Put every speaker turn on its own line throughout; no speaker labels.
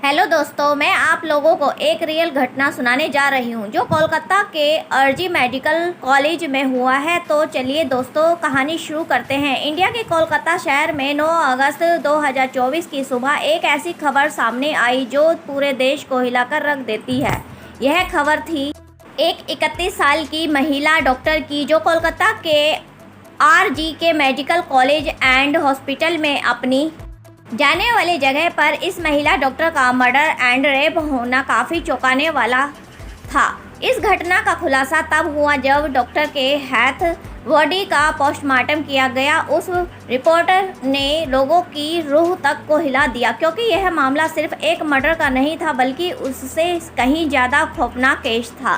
Hello दोस्तों, मैं आप लोगों को एक रियल घटना सुनाने जा रही हूँ जो कोलकाता के आरजी मेडिकल कॉलेज में हुआ है। तो चलिए दोस्तों, कहानी शुरू करते हैं। इंडिया के कोलकाता शहर में 9 अगस्त 2024 की सुबह एक ऐसी खबर सामने आई जो पूरे देश को हिलाकर रख देती है। यह खबर थी एक 31 साल की महिला डॉक्टर की जो कोलकाता के आरजी के मेडिकल कॉलेज एंड हॉस्पिटल में अपनी जाने वाली जगह पर इस महिला डॉक्टर का मर्डर एंड रेप होना काफ़ी चौंकाने वाला था। इस घटना का खुलासा तब हुआ जब डॉक्टर के हाथ बॉडी का पोस्टमार्टम किया गया। उस रिपोर्टर ने लोगों की रूह तक को हिला दिया, क्योंकि यह मामला सिर्फ एक मर्डर का नहीं था बल्कि उससे कहीं ज़्यादा खौफनाक केस था।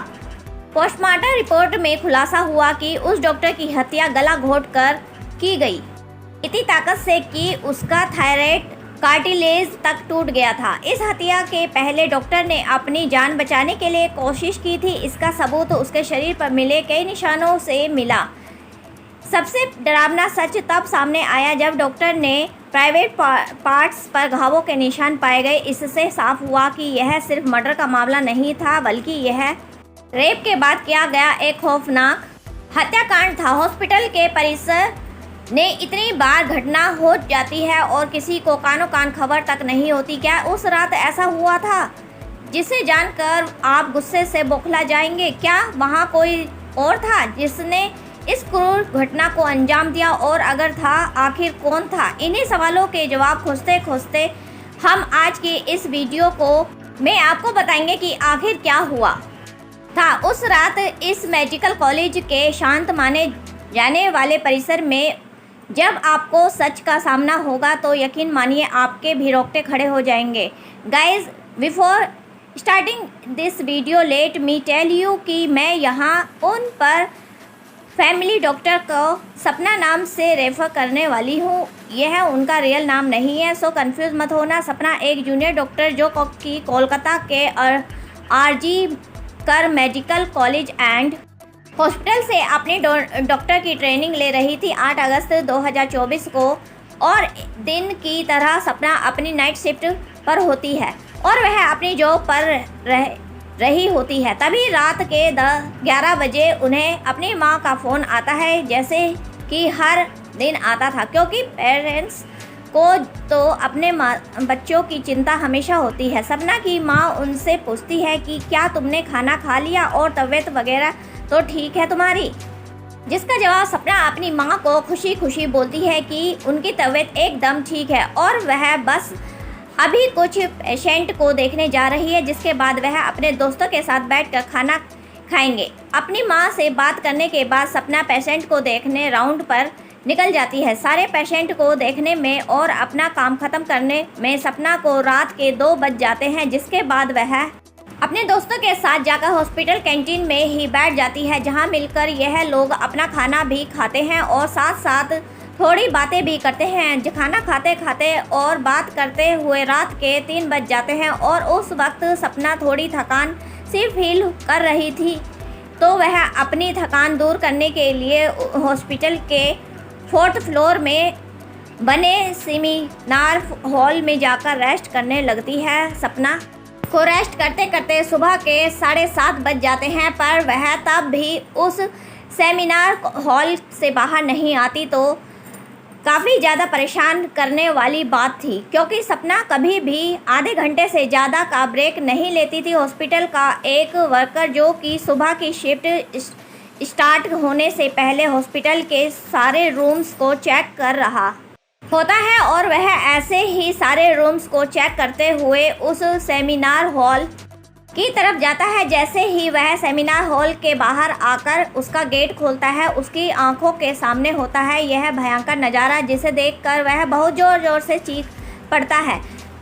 पोस्टमार्टम रिपोर्ट में खुलासा हुआ कि उस डॉक्टर की हत्या गला घोट कर की गई, इतनी ताकत से कि उसका थायराइड कार्टिलेज तक टूट गया था। इस हत्या के पहले डॉक्टर ने अपनी जान बचाने के लिए कोशिश की थी। इसका सबूत उसके शरीर पर मिले कई निशानों से मिला। सबसे डरावना सच तब सामने आया जब डॉक्टर ने प्राइवेट पार्ट्स पर घावों के निशान पाए गए। इससे साफ हुआ कि यह सिर्फ मर्डर का मामला नहीं था बल्कि यह रेप के बाद किया गया एक खौफनाक हत्याकांड था। हॉस्पिटल के परिसर ने इतनी बार घटना हो जाती है और किसी को कानो कान खबर तक नहीं होती। क्या उस रात ऐसा हुआ था जिसे जानकर आप गुस्से से बौखला जाएंगे? क्या वहाँ कोई और था जिसने इस क्रूर घटना को अंजाम दिया, और अगर था आखिर कौन था? इन्हीं सवालों के जवाब खोजते खोजते हम आज की इस वीडियो को में आपको बताएंगे कि आखिर क्या हुआ था उस रात इस मेडिकल कॉलेज के शांत माने जाने वाले परिसर में। जब आपको सच का सामना होगा तो यकीन मानिए आपके भी रोंगटे खड़े हो जाएंगे। Guys, before starting this video let me tell you कि मैं यहाँ उन पर फैमिली डॉक्टर को सपना नाम से रेफर करने वाली हूँ। यह उनका रियल नाम नहीं है, सो कंफ्यूज मत होना। सपना एक जूनियर डॉक्टर जो कि कोलकाता के आरजी कर मेडिकल कॉलेज एंड हॉस्पिटल से अपनी डॉक्टर की ट्रेनिंग ले रही थी 8 अगस्त 2024 को। और दिन की तरह सपना अपनी नाइट शिफ्ट पर होती है और वह अपनी जॉब पर रही होती है। तभी रात के 11 बजे उन्हें अपनी मां का फ़ोन आता है, जैसे कि हर दिन आता था, क्योंकि पेरेंट्स को तो अपने बच्चों की चिंता हमेशा होती है। सपना की माँ उनसे पूछती है कि क्या तुमने खाना खा लिया और तबीयत वगैरह तो ठीक है तुम्हारी? जिसका जवाब सपना अपनी माँ को खुशी खुशी बोलती है कि उनकी तबीयत एकदम ठीक है और वह बस अभी कुछ पेशेंट को देखने जा रही है, जिसके बाद वह अपने दोस्तों के साथ बैठकर खाना खाएंगे। अपनी माँ से बात करने के बाद सपना पेशेंट को देखने राउंड पर निकल जाती है। सारे पेशेंट को देखने में और अपना काम ख़त्म करने में सपना को रात के 2 बज जाते हैं, जिसके बाद वह अपने दोस्तों के साथ जाकर हॉस्पिटल कैंटीन में ही बैठ जाती है, जहां मिलकर यह लोग अपना खाना भी खाते हैं और साथ साथ थोड़ी बातें भी करते हैं। खाना खाते खाते और बात करते हुए रात के 3 बज जाते हैं और उस वक्त सपना थोड़ी थकान सी फील कर रही थी, तो वह अपनी थकान दूर करने के लिए हॉस्पिटल के 4th फ्लोर में बने सेमिनार हॉल में जाकर रेस्ट करने लगती है। सपना को रेस्ट करते करते सुबह के 7:30 बज जाते हैं, पर वह तब भी उस सेमिनार हॉल से बाहर नहीं आती, तो काफ़ी ज़्यादा परेशान करने वाली बात थी, क्योंकि सपना कभी भी आधे घंटे से ज़्यादा का ब्रेक नहीं लेती थी। हॉस्पिटल का एक वर्कर जो कि सुबह की शिफ्ट स्टार्ट होने से पहले हॉस्पिटल के सारे रूम्स को चेक कर रहा होता है और वह ऐसे ही सारे रूम्स को चेक करते हुए उस सेमिनार हॉल की तरफ जाता है। जैसे ही वह सेमिनार हॉल के बाहर आकर उसका गेट खोलता है, उसकी आंखों के सामने होता है यह भयंकर नज़ारा, जिसे देखकर वह बहुत ज़ोर ज़ोर से चीख पड़ता है।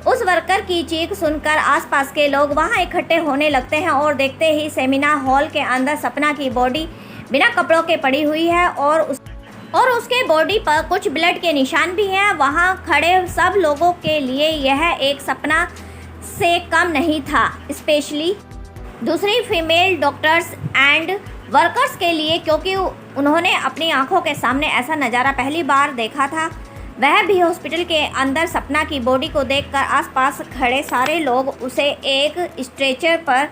उस वर्कर की चीख सुनकर आसपास के लोग वहां इकट्ठे होने लगते हैं और देखते ही सेमिनार हॉल के अंदर सपना की बॉडी बिना कपड़ों के पड़ी हुई है और उसके बॉडी पर कुछ ब्लड के निशान भी हैं। वहां खड़े सब लोगों के लिए यह एक सपना से कम नहीं था, स्पेशली दूसरी फीमेल डॉक्टर्स एंड वर्कर्स के लिए, क्योंकि उन्होंने अपनी आंखों के सामने ऐसा नज़ारा पहली बार देखा था। वह भी हॉस्पिटल के अंदर सपना की बॉडी को देखकर आसपास खड़े सारे लोग उसे एक स्ट्रेचर पर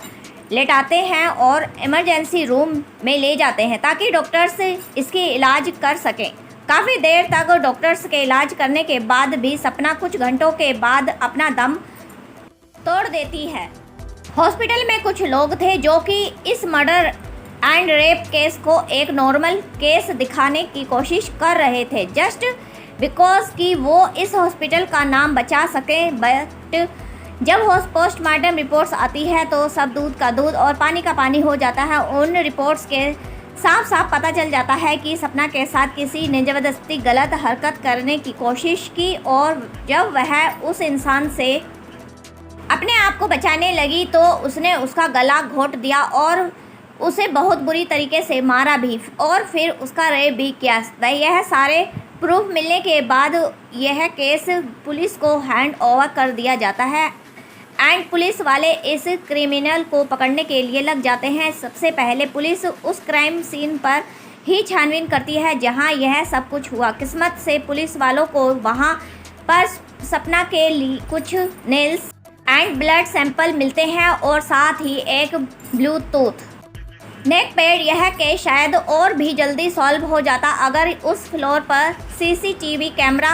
लेटाते हैं और इमरजेंसी रूम में ले जाते हैं ताकि डॉक्टर्स इसकी इलाज कर सकें। काफ़ी देर तक डॉक्टर्स के इलाज करने के बाद भी सपना कुछ घंटों के बाद अपना दम तोड़ देती है। हॉस्पिटल में कुछ लोग थे जो कि इस मर्डर एंड रेप केस को एक नॉर्मल केस दिखाने की कोशिश कर रहे थे, जस्ट बिकॉज कि वो इस हॉस्पिटल का नाम बचा सके। बट जब पोस्टमार्टम रिपोर्ट्स आती है तो सब दूध का दूध और पानी का पानी हो जाता है। उन रिपोर्ट्स के साफ साफ पता चल जाता है कि सपना के साथ किसी ने ज़बरदस्ती गलत हरकत करने की कोशिश की और जब वह उस इंसान से अपने आप को बचाने लगी तो उसने उसका गला घोंट दिया और उसे बहुत बुरी तरीके से मारा भी और फिर उसका रेप भी किया। यह सारे प्रूफ मिलने के बाद यह केस पुलिस को हैंड ओवर कर दिया जाता है एंड पुलिस वाले इस क्रिमिनल को पकड़ने के लिए लग जाते हैं। सबसे पहले पुलिस उस क्राइम सीन पर ही छानबीन करती है जहां यह सब कुछ हुआ। किस्मत से पुलिस वालों को वहां पर सपना के लिए कुछ नेल्स एंड ब्लड सैंपल मिलते हैं और साथ ही एक ब्लूटूथ नेक पैड। यह केस शायद और भी जल्दी सॉल्व हो जाता अगर उस फ्लोर पर सीसीटीवी कैमरा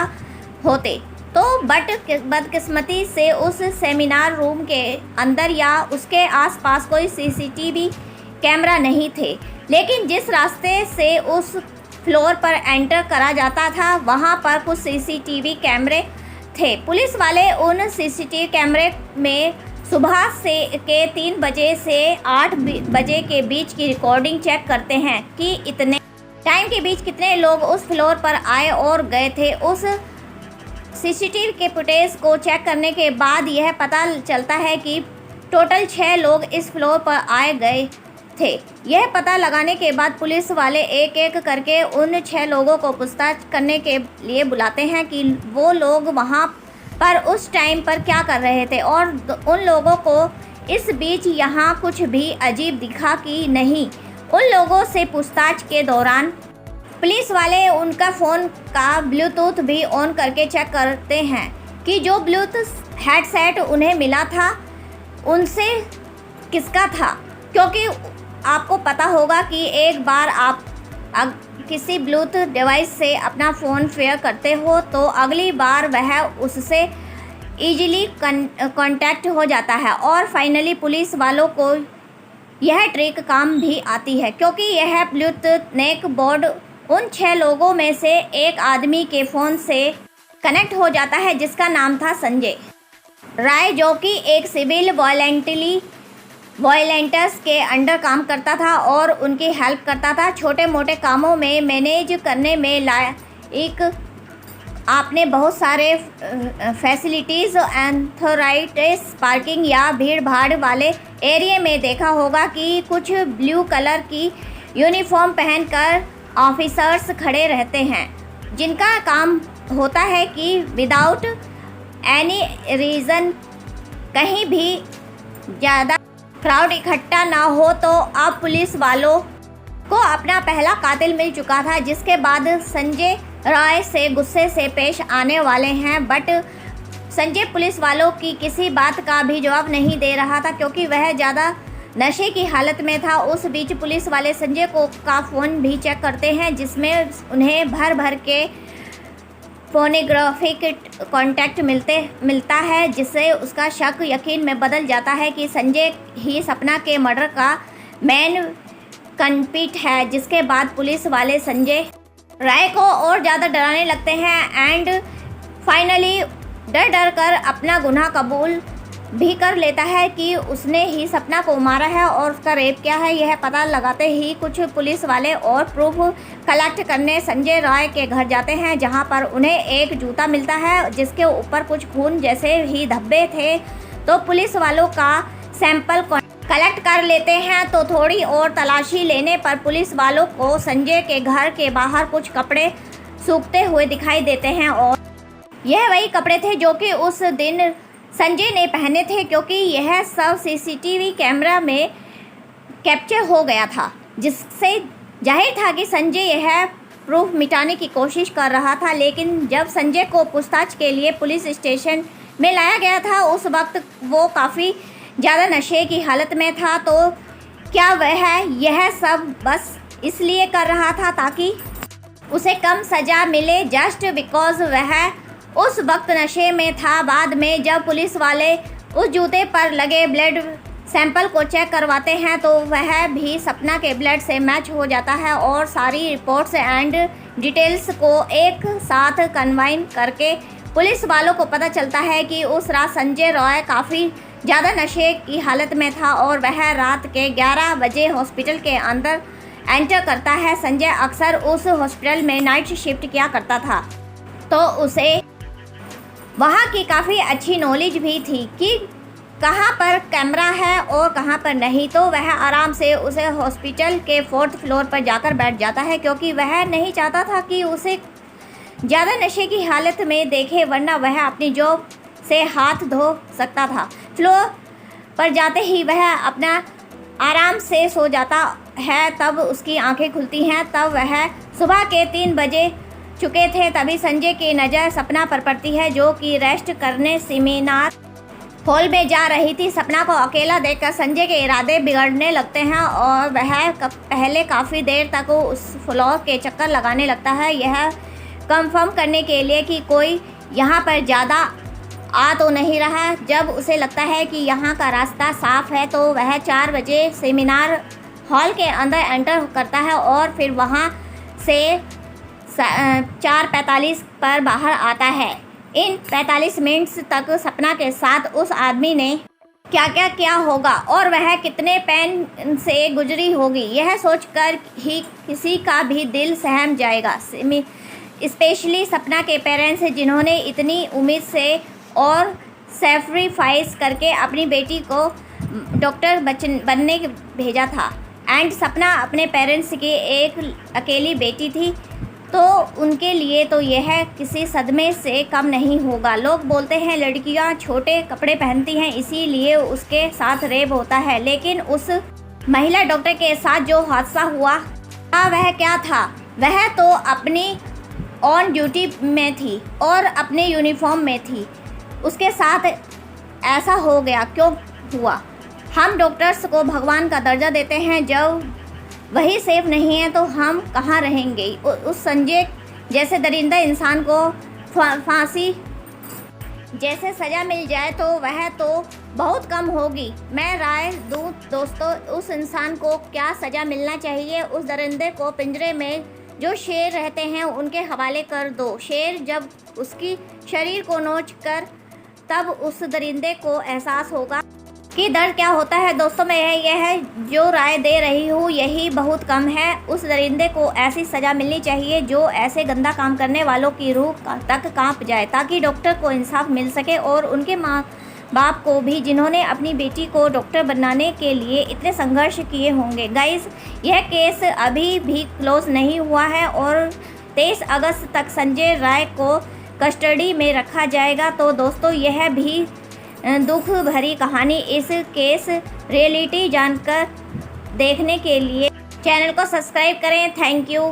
होते तो, बट बदकिस्मती से उस सेमिनार रूम के अंदर या उसके आसपास कोई सीसीटीवी कैमरा नहीं थे। लेकिन जिस रास्ते से उस फ्लोर पर एंटर करा जाता था वहां पर कुछ सीसीटीवी कैमरे थे। पुलिस वाले उन सीसीटीवी कैमरे में सुबह के 3 बजे से 8 बजे के बीच की रिकॉर्डिंग चेक करते हैं कि इतने टाइम के बीच कितने लोग उस फ्लोर पर आए और गए थे। उस सीसीटीवी के फुटेज को चेक करने के बाद यह पता चलता है कि टोटल 6 लोग इस फ्लोर पर आए गए थे। यह पता लगाने के बाद पुलिस वाले एक एक करके उन 6 लोगों को पूछताछ करने के लिए बुलाते हैं कि वो लोग वहाँ पर उस टाइम पर क्या कर रहे थे और उन लोगों को इस बीच यहाँ कुछ भी अजीब दिखा कि नहीं। उन लोगों से पूछताछ के दौरान पुलिस वाले उनका फ़ोन का ब्लूटूथ भी ऑन करके चेक करते हैं कि जो ब्लूटूथ हेडसेट उन्हें मिला था उनसे किसका था, क्योंकि आपको पता होगा कि एक बार आप किसी ब्लूटूथ डिवाइस से अपना फ़ोन फेयर करते हो तो अगली बार वह उससे ईजिली कांटेक्ट हो जाता है। और फाइनली पुलिस वालों को यह ट्रिक काम भी आती है क्योंकि यह ब्लूटूथ नेक बोर्ड उन 6 लोगों में से एक आदमी के फ़ोन से कनेक्ट हो जाता है जिसका नाम था संजय राय, जो कि एक सिविल वॉलंटियर्स के अंडर काम करता था और उनकी हेल्प करता था छोटे मोटे कामों में मैनेज करने में लायक। आपने बहुत सारे फैसिलिटीज़ एंथोराइटिस पार्किंग या भीड़ भाड़ वाले एरिया में देखा होगा कि कुछ ब्लू कलर की यूनिफॉर्म पहनकर ऑफिसर्स खड़े रहते हैं जिनका काम होता है कि विदाउट एनी रीज़न कहीं भी ज़्यादा क्राउड इकट्ठा ना हो। तो अब पुलिस वालों को अपना पहला कातिल मिल चुका था जिसके बाद संजय राय से गुस्से से पेश आने वाले हैं। बट संजय पुलिस वालों की किसी बात का भी जवाब नहीं दे रहा था क्योंकि वह ज़्यादा नशे की हालत में था। उस बीच पुलिस वाले संजय को का फ़ोन भी चेक करते हैं जिसमें उन्हें भर भर के फोनोग्राफिक कॉन्टैक्ट मिलता है जिससे उसका शक यकीन में बदल जाता है कि संजय ही सपना के मर्डर का मेन कल्प्रिट है। जिसके बाद पुलिस वाले संजय राय को और ज़्यादा डराने लगते हैं एंड फाइनली डर कर अपना गुनाह कबूल भी कर लेता है कि उसने ही सपना को मारा है और उसका रेप किया है। यह पता लगाते ही कुछ पुलिस वाले और प्रूफ कलेक्ट करने संजय राय के घर जाते हैं जहां पर उन्हें एक जूता मिलता है जिसके ऊपर कुछ खून जैसे ही धब्बे थे। तो पुलिस वालों का सैंपल कलेक्ट कर लेते हैं। तो थोड़ी और तलाशी लेने पर पुलिस वालों को संजय के घर के बाहर कुछ कपड़े सूखते हुए दिखाई देते हैं और यह वही कपड़े थे जो कि उस दिन संजय ने पहने थे क्योंकि यह सब सीसीटीवी कैमरा में कैप्चर हो गया था, जिससे जाहिर था कि संजय यह प्रूफ मिटाने की कोशिश कर रहा था। लेकिन जब संजय को पूछताछ के लिए पुलिस स्टेशन में लाया गया था, उस वक्त वो काफ़ी ज़्यादा नशे की हालत में था। तो क्या वह यह सब बस इसलिए कर रहा था ताकि उसे कम सज़ा मिले, जस्ट बिकॉज वह उस वक्त नशे में था? बाद में जब पुलिस वाले उस जूते पर लगे ब्लड सैंपल को चेक करवाते हैं तो वह भी सपना के ब्लड से मैच हो जाता है और सारी रिपोर्ट्स एंड डिटेल्स को एक साथ कंबाइन करके पुलिस वालों को पता चलता है कि उस रात संजय रॉय काफ़ी ज़्यादा नशे की हालत में था और वह रात के 11 बजे हॉस्पिटल के अंदर एंटर करता है। संजय अक्सर उस हॉस्पिटल में नाइट शिफ्ट किया करता था, तो उसे वहाँ की काफ़ी अच्छी नॉलेज भी थी कि कहाँ पर कैमरा है और कहाँ पर नहीं। तो वह आराम से उसे हॉस्पिटल के 4th फ्लोर पर जाकर बैठ जाता है, क्योंकि वह नहीं चाहता था कि उसे ज़्यादा नशे की हालत में देखे, वरना वह अपनी जॉब से हाथ धो सकता था। फ्लोर पर जाते ही वह अपना आराम से सो जाता है। तब उसकी आंखें खुलती हैं, तब वह सुबह के 3 बजे चुके थे। तभी संजय की नज़र सपना पर पड़ती है, जो कि रेस्ट करने सेमिनार हॉल में जा रही थी। सपना को अकेला देखकर संजय के इरादे बिगड़ने लगते हैं और वह पहले काफ़ी देर तक उस फ्लोर के चक्कर लगाने लगता है, यह कंफर्म करने के लिए कि कोई यहाँ पर ज़्यादा आ तो नहीं रहा। जब उसे लगता है कि यहाँ का रास्ता साफ़ है तो वह 4 बजे सेमिनार हॉल के अंदर एंटर करता है और फिर वहाँ से 4:45 पर बाहर आता है। इन 45 मिनट्स तक सपना के साथ उस आदमी ने क्या क्या किया होगा और वह कितने पेन से गुजरी होगी, यह सोचकर ही किसी का भी दिल सहम जाएगा। स्पेशली सपना के पेरेंट्स, जिन्होंने इतनी उम्मीद से और सेक्रीफाइस करके अपनी बेटी को डॉक्टर बनने भेजा था। एंड सपना अपने पेरेंट्स की एक अकेली बेटी थी, तो उनके लिए तो यह किसी सदमे से कम नहीं होगा। लोग बोलते हैं लड़कियां छोटे कपड़े पहनती हैं इसीलिए उसके साथ रेप होता है, लेकिन उस महिला डॉक्टर के साथ जो हादसा हुआ वह क्या था? वह तो अपनी ऑन ड्यूटी में थी और अपने यूनिफॉर्म में थी, उसके साथ ऐसा हो गया क्यों हुआ? हम डॉक्टर्स को भगवान का दर्जा देते हैं, जब वही सेफ नहीं है तो हम कहाँ रहेंगे? उस संजय जैसे दरिंदा इंसान को फांसी जैसे सज़ा मिल जाए तो वह तो बहुत कम होगी। मैं राय दूँ दोस्तों, उस इंसान को क्या सज़ा मिलना चाहिए? उस दरिंदे को पिंजरे में जो शेर रहते हैं उनके हवाले कर दो। शेर जब उसकी शरीर को नोच कर तब उस दरिंदे को एहसास होगा कि दर्द क्या होता है। दोस्तों, मैं यह जो राय दे रही हूँ यही बहुत कम है। उस दरिंदे को ऐसी सज़ा मिलनी चाहिए जो ऐसे गंदा काम करने वालों की रूह तक कांप जाए, ताकि डॉक्टर को इंसाफ मिल सके और उनके माँ बाप को भी, जिन्होंने अपनी बेटी को डॉक्टर बनाने के लिए इतने संघर्ष किए होंगे। गाइस, यह केस अभी भी क्लोज नहीं हुआ है और 23 अगस्त तक संजय राय को कस्टडी में रखा जाएगा। तो दोस्तों, यह भी दुख भरी कहानी। इस केस रियलिटी जानकर देखने के लिए चैनल को सब्सक्राइब करें। Thank you.